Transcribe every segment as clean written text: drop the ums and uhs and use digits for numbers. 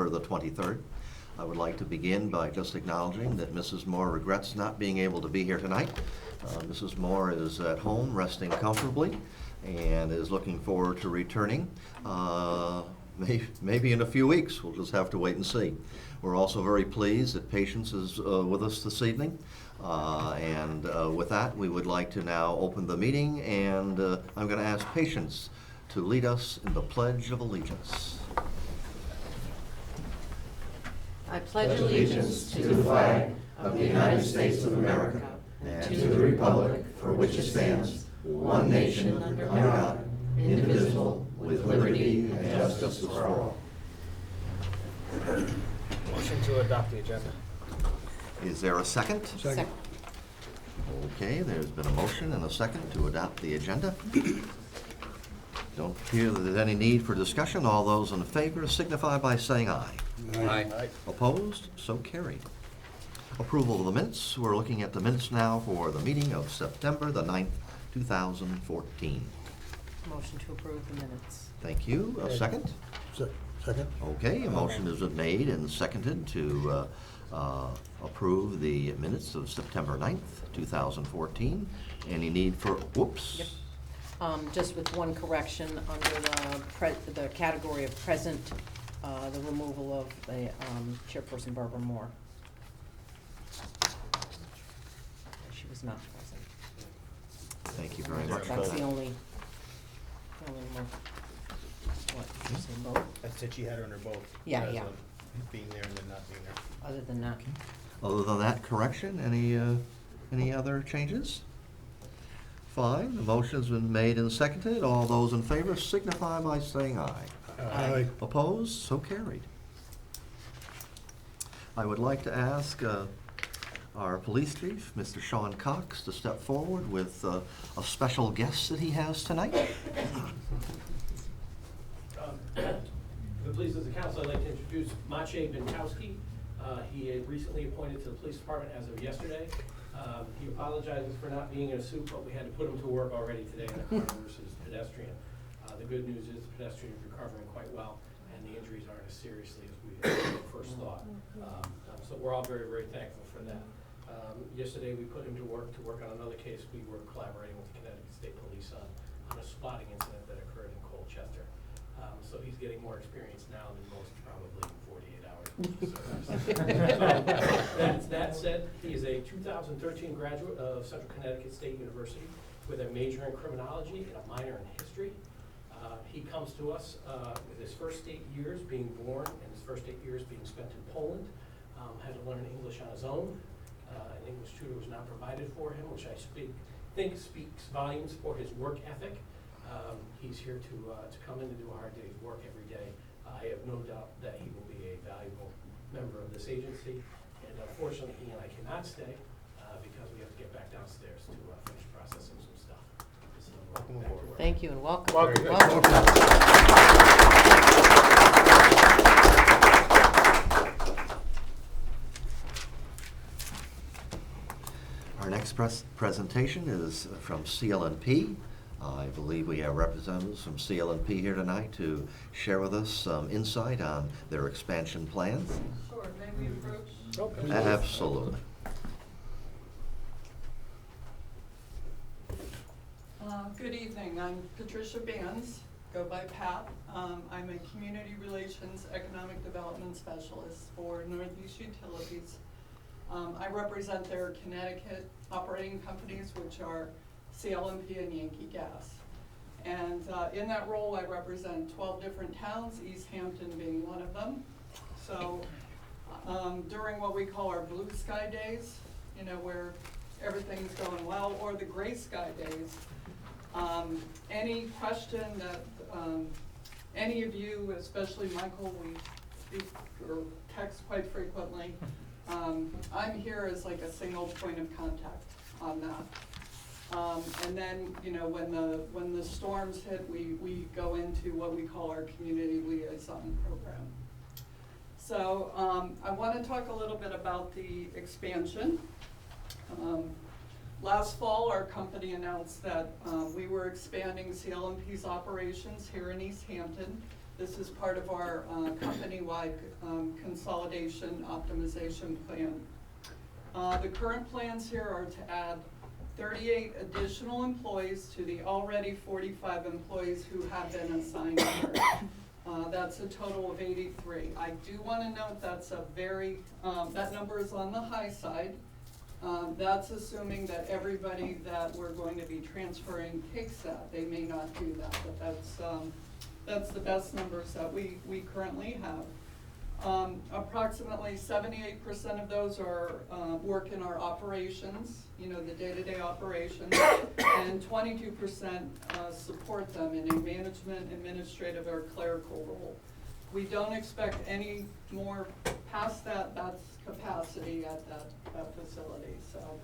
For the 23rd. I would like to begin by just acknowledging that Mrs. Moore regrets not being able to be here tonight. Mrs. Moore is at home resting comfortably and is looking forward to returning maybe in a few weeks. We'll just have to wait and see. We're also very pleased that Patience is with us this evening. With that, we would like to now open the meeting, and I'm going to ask Patience to lead us in the Pledge of Allegiance. I pledge allegiance to the flag of the United States of America and to the republic for which it stands, one nation under God, indivisible, with liberty and justice for all. Motion to adopt the agenda. Is there a second? Second. Okay, there's been a motion and a second to adopt the agenda. Don't hear that there's any need for discussion. All those in favor signify by saying aye. Aye. Opposed? So carried. Approval of the minutes. We're looking at the minutes now for the meeting of September the 9th, 2014. Motion to approve the minutes. Thank you. A second? Second? Okay, a motion has been made and seconded to approve the minutes of September 9th, 2014. Any need for, whoops? Yep. Just with one correction, under the category of present, the removal of the chairperson Barbara Moore. She was not present. Thank you very much for That's that. the only more, what, did you say both? I said she had her under both. Yeah, as yeah. of Being there and then not being there. Other than that. Other than that correction, any other changes? Fine, the motion's been made and seconded. All those in favor signify by saying aye. Aye. Opposed? So carried. I would like to ask our police chief, Mr. Sean Cox, to step forward with a special guest that he has tonight. If it pleases the council, I'd like to introduce Maciej Binkowski. He is recently appointed to the police department as of yesterday. He apologizes for not being in a suit, but we had to put him to work already today in a car versus pedestrian. The good news is the pedestrian is recovering quite well, and the injuries aren't as seriously as we first thought. So we're all very, very thankful for that. Yesterday, we put him to work on another case we were collaborating with the Connecticut State Police on a spotting incident that occurred in Colchester. So he's getting more experience now than most, probably in 48 hours. That said, he is a 2013 graduate of Central Connecticut State University with a major in criminology and a minor in history. He comes to us with his first 8 years being born and his first 8 years being spent in Poland. Had to learn English on his own. An English tutor was not provided for him, which I think speaks volumes for his work ethic. He's here to come in and do a hard day's work every day. I have no doubt that he will be a valuable member of this agency. And unfortunately, he and I cannot stay because we have to get back downstairs to finish processing some stuff. So welcome back to work. Thank you and welcome. Welcome. Our next presentation is from CLNP. I believe we have representatives from CLNP here tonight to share with us some insight on their expansion plans. Sure, may we approach? Absolutely. Good evening, I'm Patricia Bands, go by Pat. I'm a Community Relations Economic Development Specialist for Northeast Utilities. I represent their Connecticut operating companies, which are CLNP and Yankee Gas. And in that role, I represent 12 different towns, East Hampton being one of them. So during what we call our blue sky days, you know, where everything's going well, or the gray sky days, any question that any of you, especially Michael, we speak or text quite frequently, I'm here as like a single point of contact on that. And then, you know, when the storms hit, we go into what we call our community liaison program. So I want to talk a little bit about the expansion. Last fall, our company announced that we were expanding CLNP's operations here in East Hampton. This is part of our company-wide consolidation optimization plan. The current plans here are to add 38 additional employees to the already 45 employees who have been assigned here. That's a total of 83. I do want to note that's a that number is on the high side. That's assuming that everybody that we're going to be transferring takes that. They may not do that, but that's the best numbers that we currently have. Approximately 78% of those are work in our operations, the day-to-day operations, and 22% support them in a management, administrative, or clerical role. We don't expect any more past that. That's capacity at that facility. So,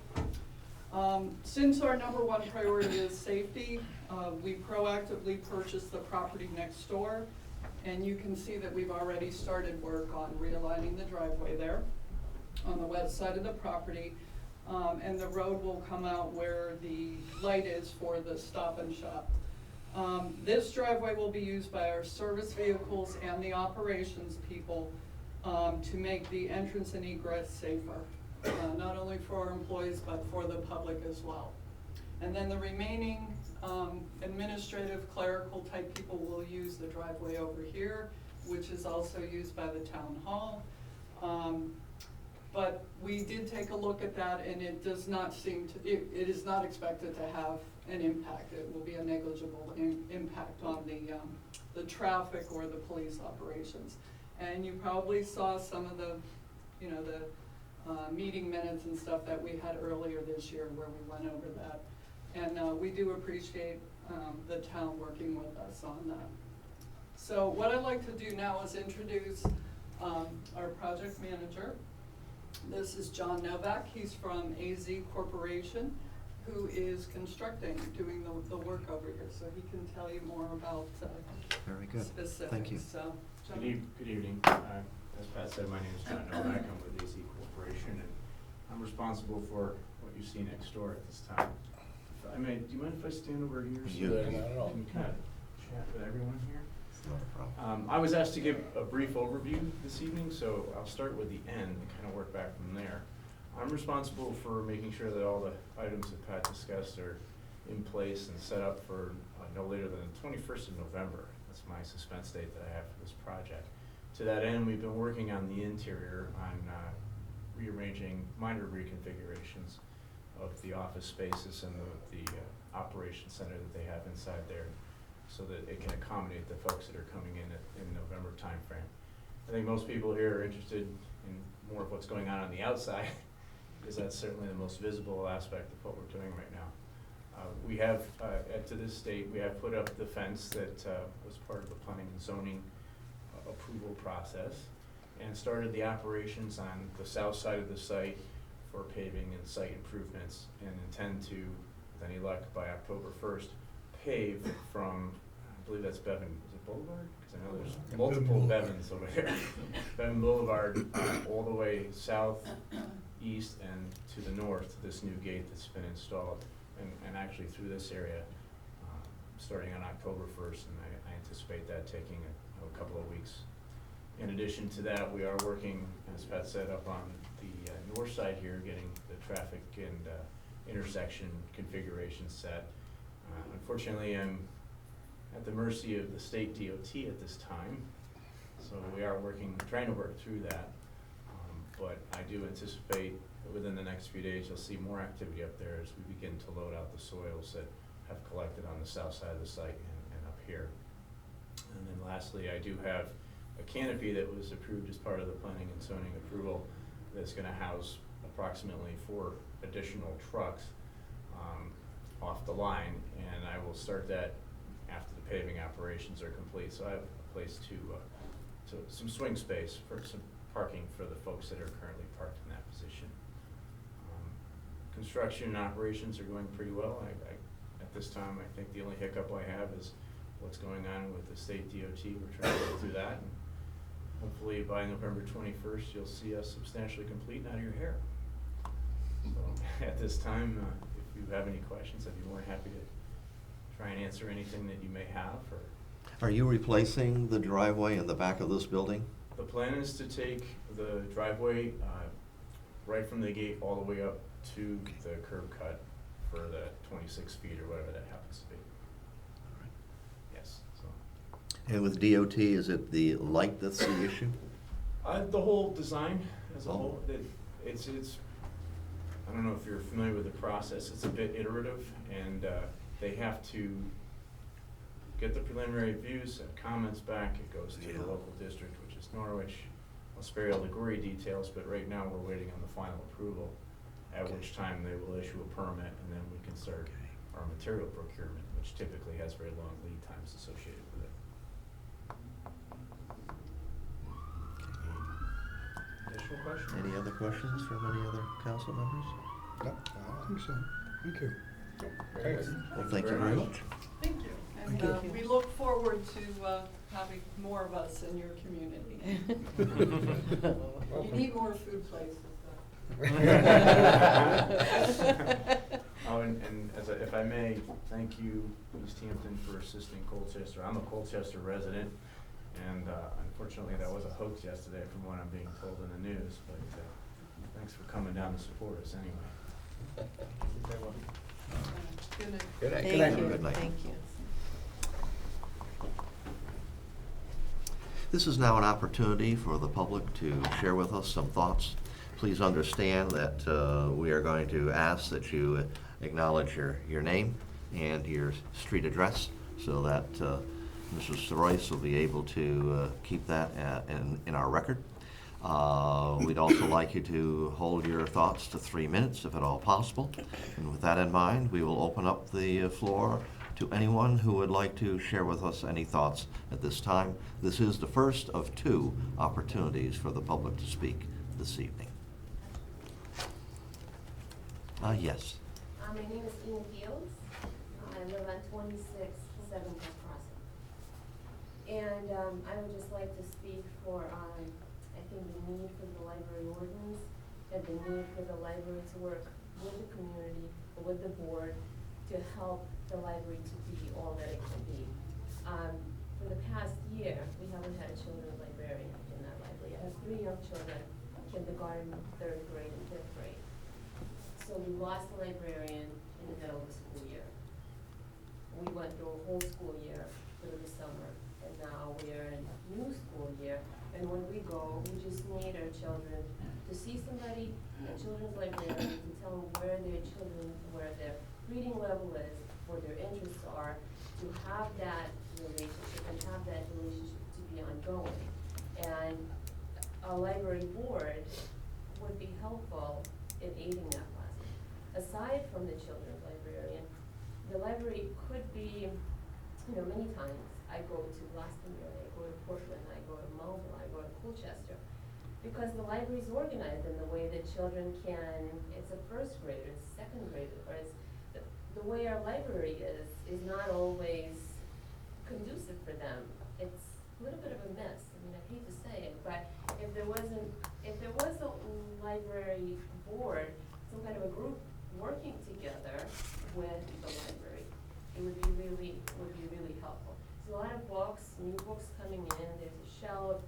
since our number one priority is safety, we proactively purchased the property next door. And you can see that we've already started work on realigning the driveway there on the west side of the property. And the road will come out where the light is for the Stop and Shop. This driveway will be used by our service vehicles and the operations people to make the entrance and egress safer, not only for our employees, but for the public as well. And then the remaining administrative, clerical type people will use the driveway over here, which is also used by the town hall. But we did take a look at that, and it does not seem to, it is not expected to have an impact. It will be a negligible impact on the traffic or the police operations. And you probably saw some of the, meeting minutes and stuff that we had earlier this year where we went over that. And we do appreciate the town working with us on that. So what I'd like to do now is introduce our project manager. This is John Novak. He's from AZ Corporation, who is doing the work over here. So he can tell you more about Very good. specifics. Thank you. So, John? Good evening. As Pat said, my name is John Novak. I'm with AZ Corporation, and I'm responsible for what you see next door at this time. If I may, do you mind if I stand over here? You- that Not at all. Can kind of chat with everyone here? Not a problem. I was asked to give a brief overview this evening, so I'll start with the end and kind of work back from there. I'm responsible for making sure that all the items that Pat discussed are in place and set up for no later than the 21st of November. That's my suspense date that I have for this project. To that end, we've been working on the interior on rearranging minor reconfigurations of the office spaces and the operations center that they have inside there, so that it can accommodate the folks that are coming in November timeframe. I think most people here are interested in more of what's going on the outside, because that's certainly the most visible aspect of what we're doing right now. We have, to this date, we have put up the fence that was part of the planning and zoning approval process, and started the operations on the south side of the site for paving and site improvements, and intend to, with any luck, by October 1st, pave from, I believe that's Bevan, is it Boulevard? Because I know there's multiple Bevins over there. Bevan Boulevard, all the way south, east, and to the north, this new gate that's been installed, and actually through this area, starting on October 1st, and I anticipate that taking a couple of weeks. In addition to that, we are working, as Pat said, up on the north side here, getting the traffic and intersection configuration set. Unfortunately, I'm at the mercy of the state DOT at this time, so we are trying to work through that. But I do anticipate that within the next few days, you'll see more activity up there as we begin to load out the soils that have collected on the south side of the site and up here. And then lastly, I do have a canopy that was approved as part of the planning and zoning approval that's gonna house approximately 4 additional trucks off the line, and I will start that after the paving operations are complete. So I have a place to some swing space for some parking for the folks that are currently parked in that position. Construction and operations are going pretty well. At this time, I think the only hiccup I have is what's going on with the state DOT. We're trying to go through that, and hopefully by November 21st, you'll see us substantially complete and out of your hair. So at this time, if you have any questions, I'd be more than happy to try and answer anything that you may have. Are you replacing the driveway in the back of this building? The plan is to take the driveway right from the gate all the way up to the curb cut for the 26 feet or whatever that happens to be. Yes, so. And with DOT, is it the light that's the issue? The whole design as a Oh. whole, it's, I don't know if you're familiar with the process, it's a bit iterative, and they have to get the preliminary views, send comments back, it goes to the Yeah. local district, which is Norwich. I'll spare you all the gory details, but right now we're waiting on the final approval, at Okay. which time they will issue a permit, and then we can start Okay. our material procurement, which typically has very long lead times associated with it. Additional questions? Any other questions from any other council members? No, I don't think so. Thank you. Very good. Well, thank you very much. Thank you. And Thank you. we look forward to having more of us in your community. You need more food places, Oh, and if I may, thank you, East Hampton, for assisting Colchester. I'm a Colchester resident, and unfortunately, that was a hoax yesterday from what I'm being told in the news, but thanks for coming down to support us anyway. Very well. Good night. Good night. Thank you, Good night. thank you. This is now an opportunity for the public to share with us some thoughts. Please understand that we are going to ask that you acknowledge your name and your street address so that Mrs. Royce will be able to keep that in our record. We'd also like you to hold your thoughts to 3 minutes, if at all possible. And with that in mind, we will open up the floor to anyone who would like to share with us any thoughts at this time. This is the first of 2 opportunities for the public to speak this evening. Yes. My name is Ian Fields. I live on 26 Seven Hills Crossing. And I would just like to speak for, I think, the need for the library ordinance and the need for the library to work with the community, with the board, to help the library to be all that it can be. For the past year, we haven't had a children's librarian in that library. I have 3 young children, kindergarten, 3rd grade, and 5th grade. So we lost a librarian in the middle of the school year. We went through a whole school year through the summer, and now we're in a new school year. And when we go, we just need our children to see somebody, a children's librarian, to tell them where their children, where their reading level is, what their interests are, to have that relationship and have that relationship to be ongoing. And a library board would be helpful in aiding that process. Aside from the children's librarian, the library could be, many times I go to Glastonbury, I go to Portland, I go to Melville, I go to Colchester, because the library is organized in the way that children can, it's a 1st grader, it's 2nd grader, or it's, the way our library is not always conducive for them. It's a little bit of a mess. I mean, I hate to say it, but if there was a library board, some kind of a group working together with the library, it would be really helpful. There's a lot of books, new books coming in, there's a shelf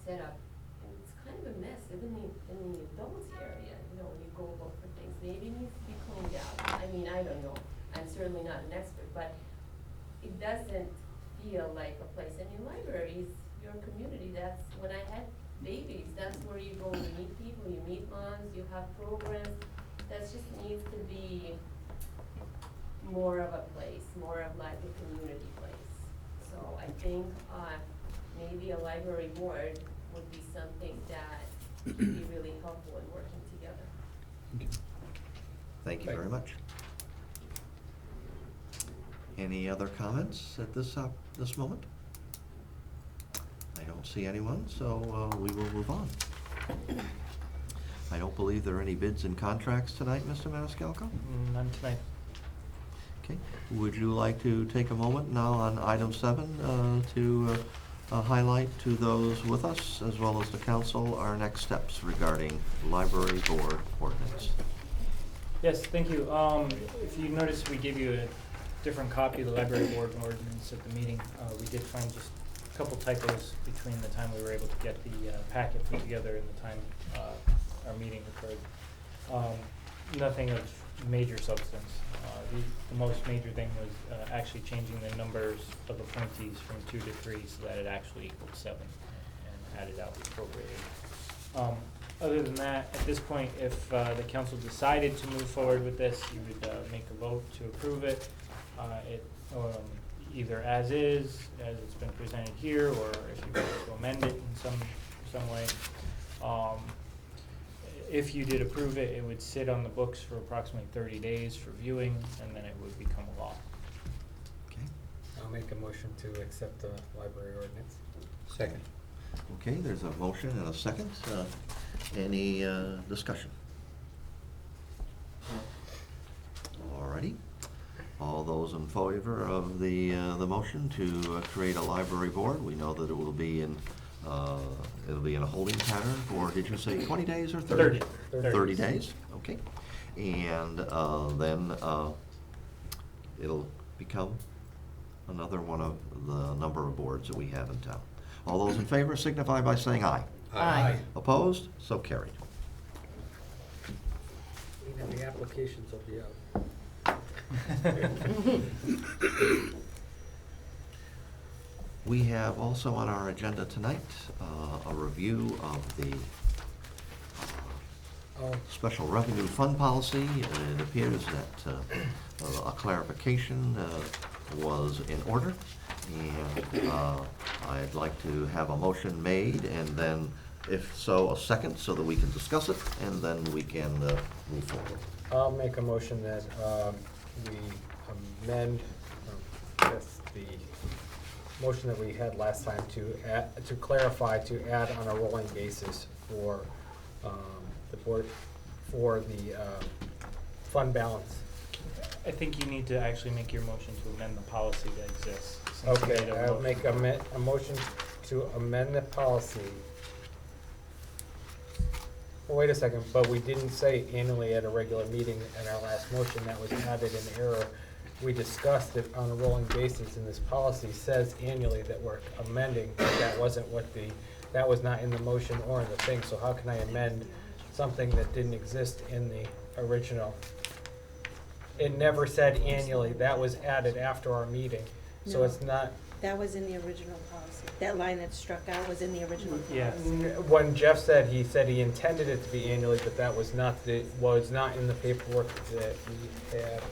set up, and it's kind of a mess, even in the adults area, when you go look for things, maybe it needs to be cleaned out. I mean, I don't know, I'm certainly not an expert, but it doesn't feel like a place. And in libraries, your community, that's, when I had babies, that's where you go to meet people, you meet moms, you have programs. That just needs to be more of a place, more of like a community place. So I think maybe a library board would be something that would be really helpful in working together. Thank you very much. Any other comments at this moment? I don't see anyone, so we will move on. I don't believe there are any bids and contracts tonight, Mr. Maniscalco? None tonight. Okay. Would you like to take a moment now on item 7 to highlight to those with us, as well as the council, our next steps regarding library board ordinance? Yes, thank you. If you notice, we gave you different copy of the library board ordinance at the meeting. We did find just a couple typos between the time we were able to get the packet put together and the time our meeting occurred. Nothing of major substance. The most major thing was actually changing the numbers of appointees from 2 to 3 so that it actually equaled 7 and added out the appropriated. Other than that, at this point, if the council decided to move forward with this, you would make a vote to approve it. Either as is, as it's been presented here, or if you want to amend it in some way. If you did approve it, it would sit on the books for approximately 30 days for viewing, and then it would become a law. Okay. I'll make a motion to accept the library ordinance. Second. Okay, there's a motion and a second. Any discussion? Alrighty. All those in favor of the motion to create a library board, we know that it will be in a holding pattern for, did you say 20 days or 30? 30 days, okay. And then it'll become another one of the number of boards that we have in town. All those in favor signify by saying aye. Aye. Opposed? So carried. Even the applications will be out. We have also on our agenda tonight a review of the Special Revenue Fund Policy. It appears that a clarification was in order, and I'd like to have a motion made, and then, if so, a second, so that we can discuss it, and then we can move forward. I'll make a motion that we amend the motion that we had last time to clarify, to add on a rolling basis for the board, for the fund balance. I think you need to actually make your motion to amend the policy that exists. since you Okay, made a I'll motion. make a motion to amend the policy. Well, wait a second, but we didn't say annually at a regular meeting in our last motion. That was added in error. We discussed it on a rolling basis, and this policy says annually that we're amending, but that wasn't that was not in the motion or in the thing, so how can I amend something that didn't exist in the original? It never said annually. That was added after our meeting, so No. it's not. That was in the original policy. That line that's struck out was in the original policy. Yes. When Jeff said, he said he intended it to be annually, but that was not in the paperwork that we had.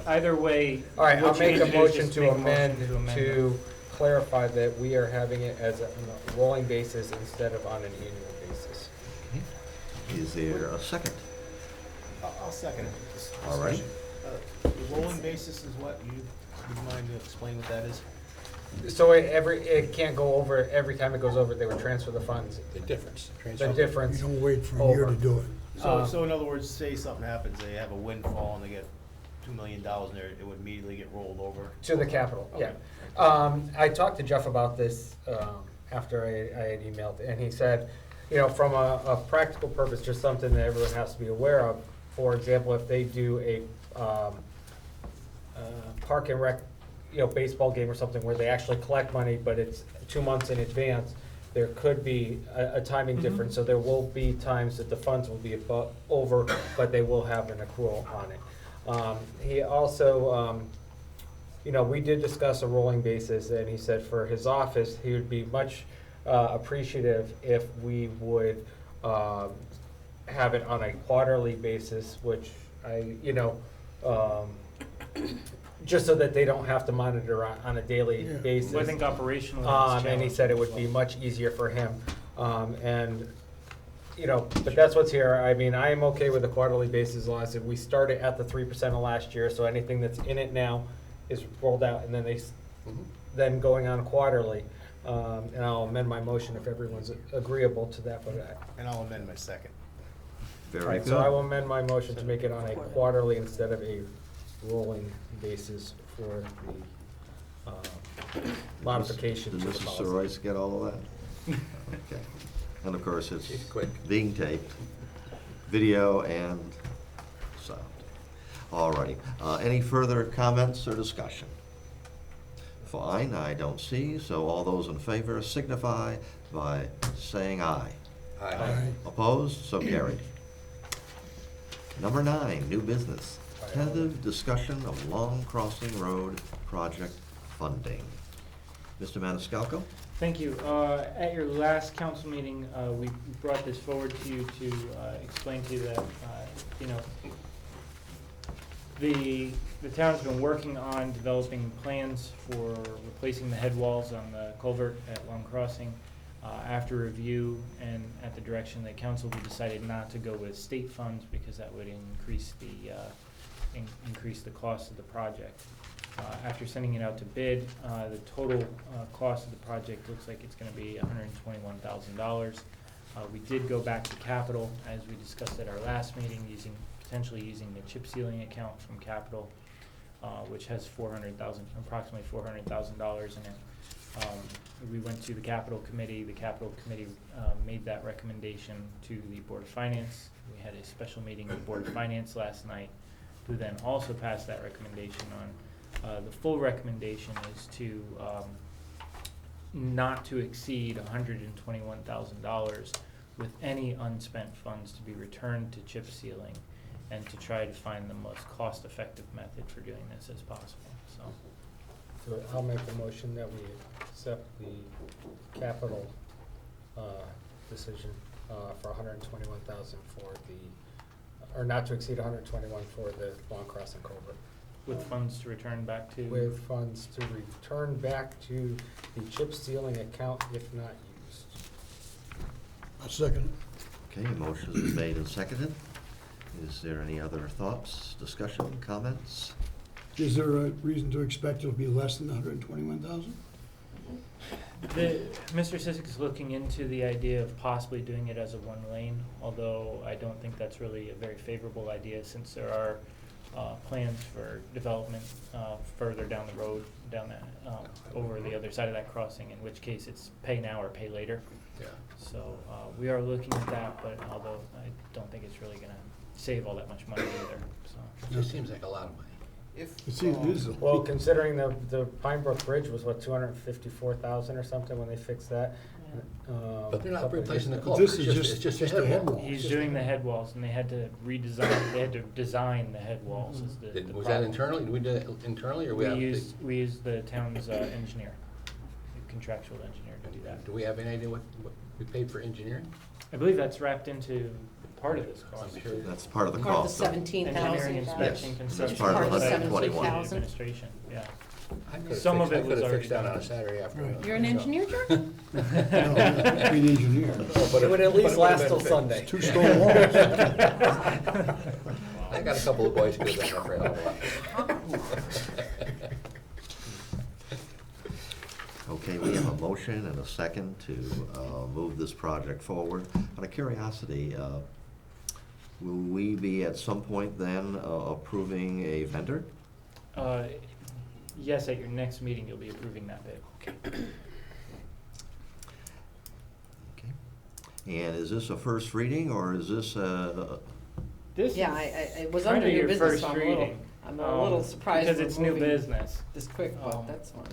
Either way. All right, I'll what you make need a to do is motion just to make a amend, motion to clarify that we are having it as a rolling basis instead of on an annual basis. Is there a second? I'll second it. All right. The rolling basis is what, would mind to explain what that is? So it can't go over, every time it goes over, they would transfer the funds. The difference. The difference. You don't wait for a year to Over. do it. So in other words, say something happens, they have a windfall and they get $2 million in there, it would immediately get rolled over? To the capital, yeah. I talked to Jeff about this after I had emailed, and he said, from a practical purpose, just something that everyone has to be aware of. For example, if they do a park and rec, baseball game or something where they actually collect money, but it's 2 months in advance, there could be a timing difference. So there will be times that the funds will be over, but they will have an accrual on it. He also, we did discuss a rolling basis, and he said for his office, he would be much appreciative if we would have it on a quarterly basis, which just so that they don't have to monitor on a daily Yeah. basis. Well, I think operationally it's And he challenging said it would as be well. much easier for him. But that's what's here. I mean, I am okay with a quarterly basis as long as we started at the 3% of last year, so anything that's in it now is rolled out, and then then going on quarterly. And I'll amend my motion if everyone's agreeable to that, but And I'll amend my second. Very Alright, good. so I will amend my motion to make it on a quarterly instead of a rolling basis for the modification to Did the Mrs. policy. Soroyce get all of that? Okay. And of course, it's She's quick. being taped, video and sound. All righty. Any further comments or discussion? Fine, I don't see, so all those in favor signify by saying aye. Aye. Opposed? So carried. Number 9, new business. Tentative discussion of Long Crossing Road project funding. Mr. Maniscalco? Thank you. At your last council meeting, we brought this forward to you to explain to you that, you know, the town's been working on developing plans for replacing the head walls on the culvert at Long Crossing. After review and at the direction of the council, we decided not to go with state funds because that would increase the cost of the project. After sending it out to bid, the total cost of the project looks like it's gonna be $121,000. We did go back to capital, as we discussed at our last meeting, potentially using the chip sealing account from capital, which has approximately $400,000 in it. We went to the capital committee. The capital committee made that recommendation to the Board of Finance. We had a special meeting with the Board of Finance last night, who then also passed that recommendation on. The full recommendation is to not to exceed $121,000 with any unspent funds to be returned to chip sealing, and to try to find the most cost-effective method for doing this as possible, so. So I'll make the motion that we accept the capital decision for $121,000 for the, or not to exceed $121 for the Long Crossing culvert, With funds to return back to? with funds to return back to the chip sealing account if not used. A second. Okay, a motion has been made and seconded. Is there any other thoughts, discussion, comments? Is there a reason to expect it'll be less than 121,000? Mr. Sisk is looking into the idea of possibly doing it as a one lane, although I don't think that's really a very favorable idea, since there are plans for development further down the road, over the other side of that crossing, in which case it's pay now or pay later. Yeah. So we are looking at that, but although I don't think it's really gonna save all that much money either, so. It Just seems like a lot of money. It is. Well, considering the Pine Brook Bridge was what, $254,000 or something when they fixed that? But they're not couple of replacing the years culvert, This is it's just the the head head wall. wall. He's doing the head walls, and they had to design the head walls is the Was that problem. internally, did we do that internally, or we have? We used the town's engineer, the contractual engineer to do that. Do we have any idea what we paid for engineering? I believe that's wrapped into part of this cost. I'm sure. That's part of the Part of the cost. so- 17,000. Engineering, inspection, Yes, construction. that's part of the site 121. Administration, yeah. I could've Some of fixed- it was I could've already fixed that done. on a Saturday afternoon. Right. You're an engineer, George? No, I'm not an engineer. It would at least last till Sunday. 2 stone walls. I got a couple of boys who have been afraid of Okay, we have a motion and a second to move this project forward. Out of curiosity, will we be at some point then approving a vendor? Yes, at your next meeting, you'll be approving that bid. Okay. And is this a first reading, or is this This Yeah, is it was kinda under new your business, first so reading, I'm a little surprised. because we're it's new moving business. This quick, but Um, that's fine.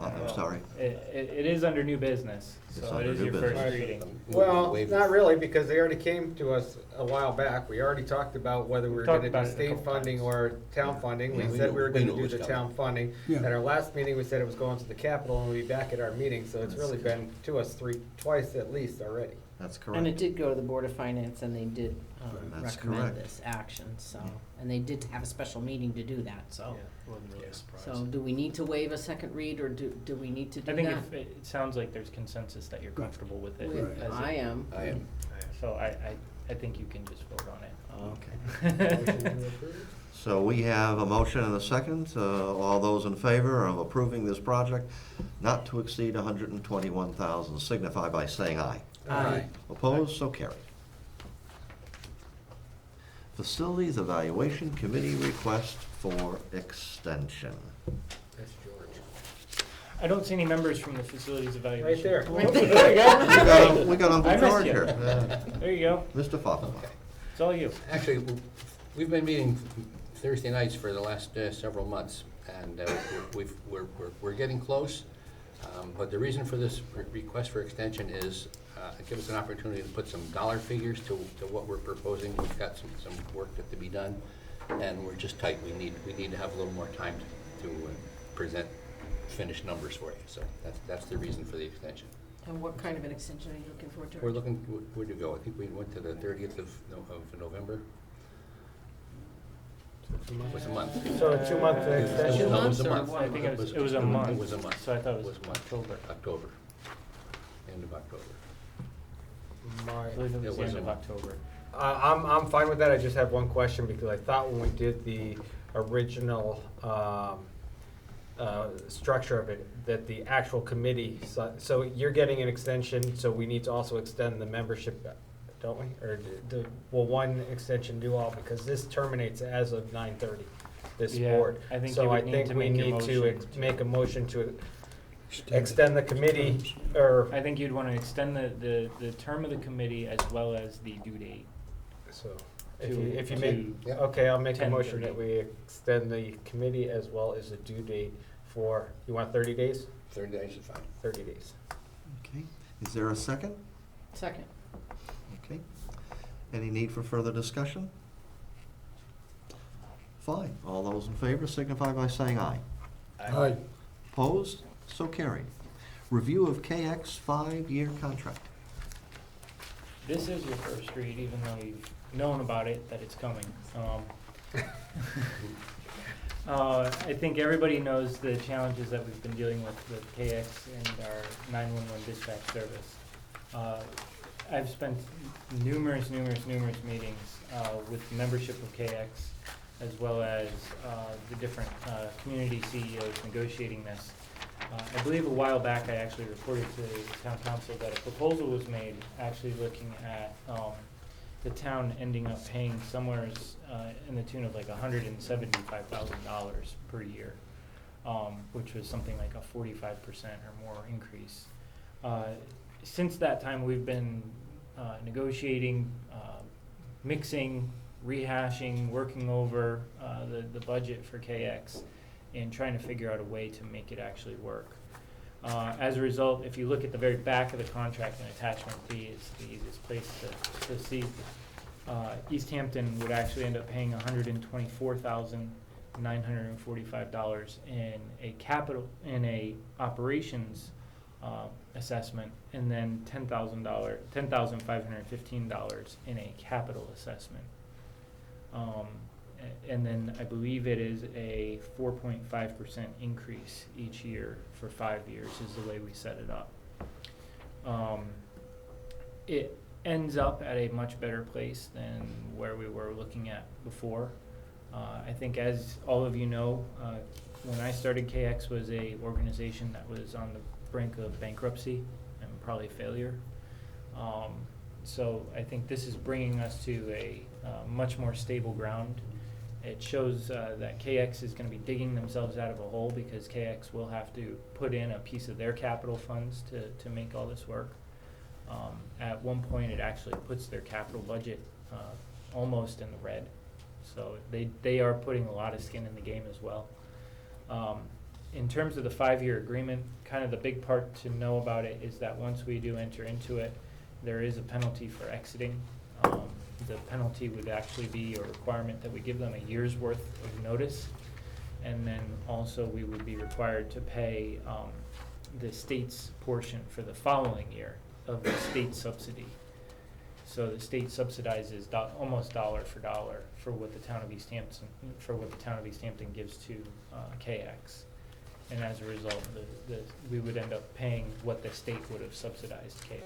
I'm sorry? It is under new business, It's so under it is new your first business. reading. Well, not really, because they already came to us a while back. We already talked about whether we were Talked gonna about do it a state couple funding times. or town funding. Yeah, We we said knew- we were we gonna knew it do was the coming. town funding. Yeah. At our last meeting, we said it was going to the capital, and we'll be back at our meeting, so it's really been to us twice at least already. That's And it correct. did go to the Board of Finance, and they did That's recommend correct. this action, so, and they did have a special meeting to do that, so. Wasn't really a surprise. So do we need to waive a second read, or do we need to do I that? think if, it sounds like there's consensus that you're comfortable with it. With- as I it- am. I am. So I think you can just vote on it. Okay. So we have a motion and a second. All those in favor of approving this project not to exceed $121,000 signify by saying aye. Aye. Opposed? So carried. Facilities Evaluation Committee request for extension. That's George. I don't see any members from the facilities evaluation. Right there. Right There you go. We got I Uncle missed George you. here. There you go. Mr. Falconer. Okay. It's all you. Actually, We've been meeting Thursday nights for the last several months, and we're getting close. But the reason for this request for extension is it gives us an opportunity to put some dollar figures to what we're proposing. We've got some work to be done, and we're just tight. We need to have a little more time to present finished numbers for you. So that's the reason for the extension. And what kind of an extension are you looking for, George? We're looking, where'd you go? I think we went to the 30th of November. It was a month. So a 2-month extension? No, it was a 2 month. months or I think it was a month. It was a month. So I thought it was a month. October. October. End of October. My- I believe it was It the was end a of month. October. I'm fine with that, I just have one question, because I thought when we did the original structure of it, that the actual committee, so you're getting an extension, so we need to also extend the membership, don't we? Or will one extension do all, because this terminates as of 9:30, this Yeah, board. I think you So I would need think to we make a need to motion make a motion to Extend it. extend the committee, or, I think you'd want to extend the term of the committee as well as the due date. so, if you make, Yeah. okay, I'll make a motion 10:30. that we extend the committee as well as the due date for, you want 30 days? 30 days is fine. 30 days. Okay, is there a second? Second. Okay. Any need for further discussion? Fine. All those in favor signify by saying aye. Aye. Opposed? So carried. Review of KX 5-year contract. This is your first read, even though you've known about it, that it's coming. I think everybody knows the challenges that we've been dealing with KX and our 911 dispatch service. I've spent numerous meetings with the membership of KX, as well as the different community CEOs negotiating this. I believe a while back I actually reported to the town council that a proposal was made actually looking at the town ending up paying somewhere in the tune of like $175,000 per year, which was something like a 45% or more increase. Since that time, we've been negotiating, mixing, rehashing, working over the budget for KX, and trying to figure out a way to make it actually work. As a result, if you look at the very back of the contract, and attachment B is the easiest place to see, East Hampton would actually end up paying $124,945 in a operations assessment, and then $10,515 in a capital assessment. And then I believe it is a 4.5% increase each year for 5 years is the way we set it up. It ends up at a much better place than where we were looking at before. I think, as all of you know, when I started, KX was a organization that was on the brink of bankruptcy and probably failure. So I think this is bringing us to a much more stable ground. It shows that KX is going to be digging themselves out of a hole, because KX will have to put in a piece of their capital funds to make all this work. At one point, it actually puts their capital budget almost in the red. So they are putting a lot of skin in the game as well. In terms of the 5-year agreement, kind of the big part to know about it is that once we do enter into it, there is a penalty for exiting. The penalty would actually be a requirement that we give them a year's worth of notice. And then also we would be required to pay the state's portion for the following year of the state subsidy. So the state subsidizes almost dollar for dollar for what the town of East Hampton gives to KX. And as a result, we would end up paying what the state would have subsidized KX.